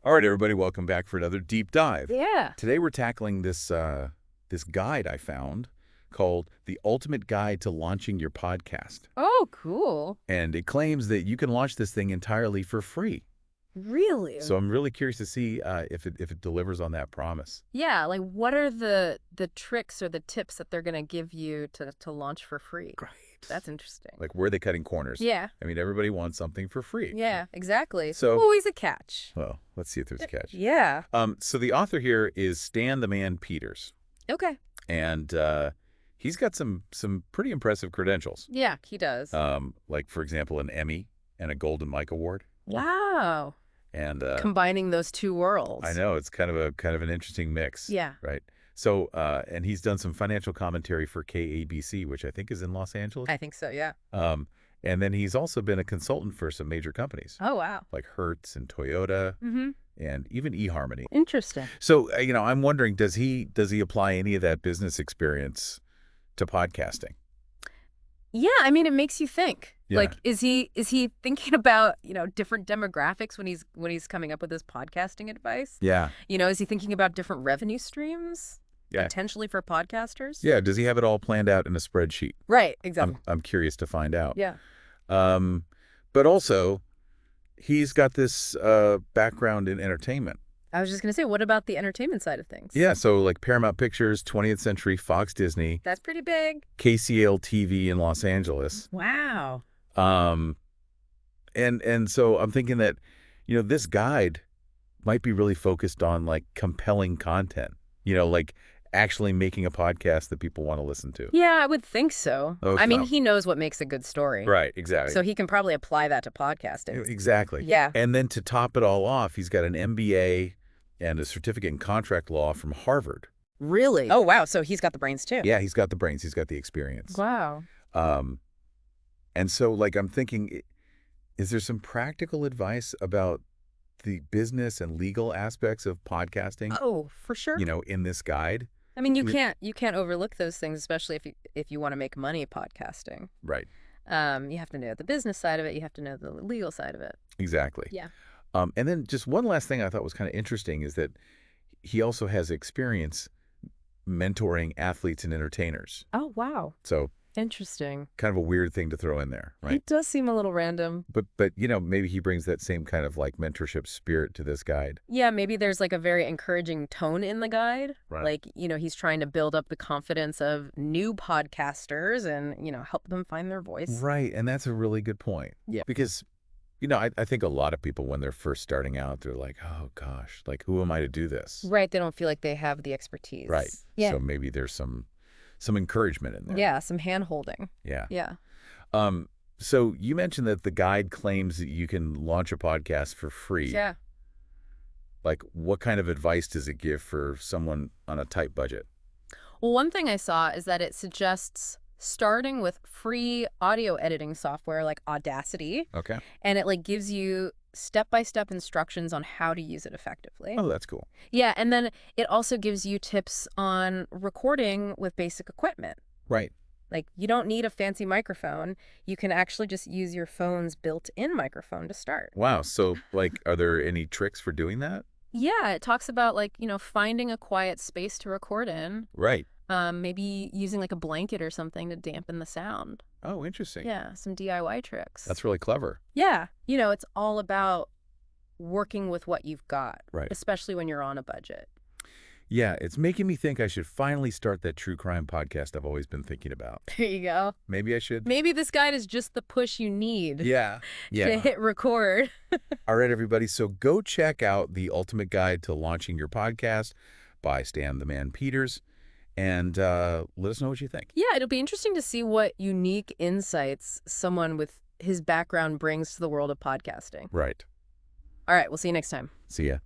All right, everybody, welcome back for another deep dive. Yeah. Today we're tackling this guide I found called The Ultimate Guide to Launching Your Podcast. Oh, cool. And it claims that you can launch this thing entirely for free. Really? So I'm really curious to see if it delivers on that promise. Yeah, like what are the tricks or the tips that they're going to give you to launch for free? Great. That's interesting. Like, where are they cutting corners? Yeah. I mean, everybody wants something for free. Yeah, exactly. So always a catch. well, let's see if there's a catch. Yeah. So the author here is Stan the Man Peters. Okay. And he's got some pretty impressive credentials. Yeah, he does. Like, for example, an Emmy and a Golden Mike Award. Wow. And Combining those two worlds. I know, it's kind of an interesting mix. Yeah. Right. So and he's done some financial commentary for KABC, which I think is in Los Angeles. I think so, yeah. And then he's also been a consultant for some major companies. Oh, wow. Like Hertz and Toyota Mm-hmm. and even eHarmony. Interesting. So, I'm wondering, does he apply any of that business experience to podcasting? Yeah, I mean, it makes you think. Yeah. Like, is he thinking about, different demographics when he's coming up with his podcasting advice? Yeah. Is he thinking about different revenue streams? Yeah. Potentially for podcasters? Yeah. Does he have it all planned out in a spreadsheet? Right, exactly. I'm curious to find out. Yeah. But also, he's got this background in entertainment. I was just going to say, what about the entertainment side of things? Yeah, so like Paramount Pictures, 20th Century, Fox Disney, That's pretty big. KCL TV in Los Angeles. Wow. And so I'm thinking that, this guide might be really focused on like compelling content, like actually making a podcast that people want to listen to. Yeah, I would think so. Oh, I mean, no. he knows what makes a good story. Right, exactly. So he can probably apply that to podcasting. Exactly. Yeah. And then to top it all off, he's got an MBA and a certificate in contract law from Harvard. Really? Oh, wow. So he's got the brains too. Yeah, he's got the brains. He's got the experience. Wow. And so, like, I'm thinking, is there some practical advice about the business and legal aspects of podcasting, Oh, for sure. in this guide? I mean, you can't overlook those things, especially if you want to make money podcasting. Right. You have to know the business side of it. You have to know the legal side of it. Exactly. Yeah. And then just one last thing I thought was kind of interesting is that he also has experience mentoring athletes and entertainers. Oh, wow. So Interesting. kind of a weird thing to throw in there, right? It does seem a little random. But maybe he brings that same kind of like mentorship spirit to this guide. Yeah, maybe there's like a very encouraging tone in the guide. Right. Like, he's trying to build up the confidence of new podcasters and, help them find their voice. Right. And that's a really good point. Yeah. Because, I think a lot of people when they're first starting out, they're like, oh, gosh, like, who am I to do this? Right. They don't feel like they have the expertise. Right. Yeah. So maybe there's some encouragement in there. Yeah. Some hand holding. Yeah. Yeah. So you mentioned that the guide claims that you can launch a podcast for free. Yeah. Like, what kind of advice does it give for someone on a tight budget? Well, one thing I saw is that it suggests starting with free audio editing software like Audacity, Okay. and it like gives you step-by-step instructions on how to use it effectively. Oh, that's cool. Yeah, and then it also gives you tips on recording with basic equipment. Right. Like, you don't need a fancy microphone. You can actually just use your phone's built-in microphone to start. Wow. So, like, are there any tricks for doing that? Yeah, it talks about like, finding a quiet space to record in. Right. Maybe using like a blanket or something to dampen the sound. Oh, interesting. Yeah, some DIY tricks. That's really clever. Yeah, it's all about working with what you've got, Right. especially when you're on a budget. Yeah, it's making me think I should finally start that true crime podcast I've always been thinking about. There you go. Maybe I should. Maybe this guide is just the push you need Yeah. to Yeah. hit record. All right, everybody. So go check out The Ultimate Guide to Launching Your Podcast by Stan the Man Peters. And let us know what you think. Yeah, it'll be interesting to see what unique insights someone with his background brings to the world of podcasting. Right. All right, we'll see you next time. See ya.